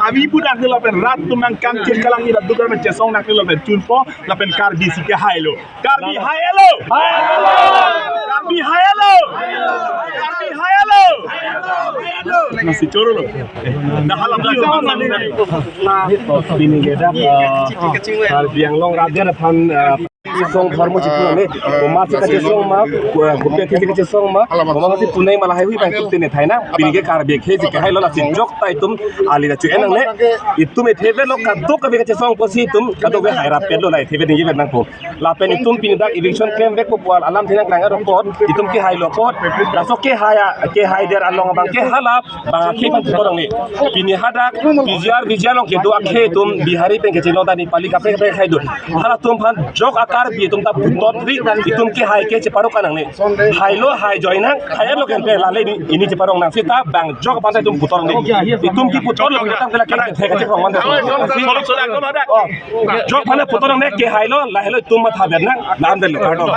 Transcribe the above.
Abi budak ke lapen rat tumang kang cil kalang ira dugar men cesong nak ke lapen chunpo lapen karbi sike hailo karbi hayalo karbi hayalo karbi hayalo nasi coro lo dah halam dah bini geda karbi yang long raja depan song farmo cipu ne mama se kace song ma gupe ke kace song ma mama se punai mala hai hui bang tutte ne thaina binige kar be khe ke hai lola sin jok tai tum ali da chu enang ne itum e thebe lo ka do ka be kace song posi tum ka do be hai ra pet lo lai thebe ni be nang ko la pen itum pin da election claim be ko pol alam thina nang ro pot itum ki hai lo pot da so ke hai der along bang ke hala bang ke bang ko dong ni pini hadak bijar lo ke do akhe tum bihari pe kace lo da ni pali ka pe khai do hala tum phan jok akar bi tum ta putot ri itum ki hai ke cheparo kanang ne hai lo hai joina hai lo ken pe la le ni ini cheparong nang sita bang jok pa tum putor ni itum ki putor lo ta kala ke the ka chepong man jok pa le putor ne ke hai lo la hello tum ma tha ber nang nam del lo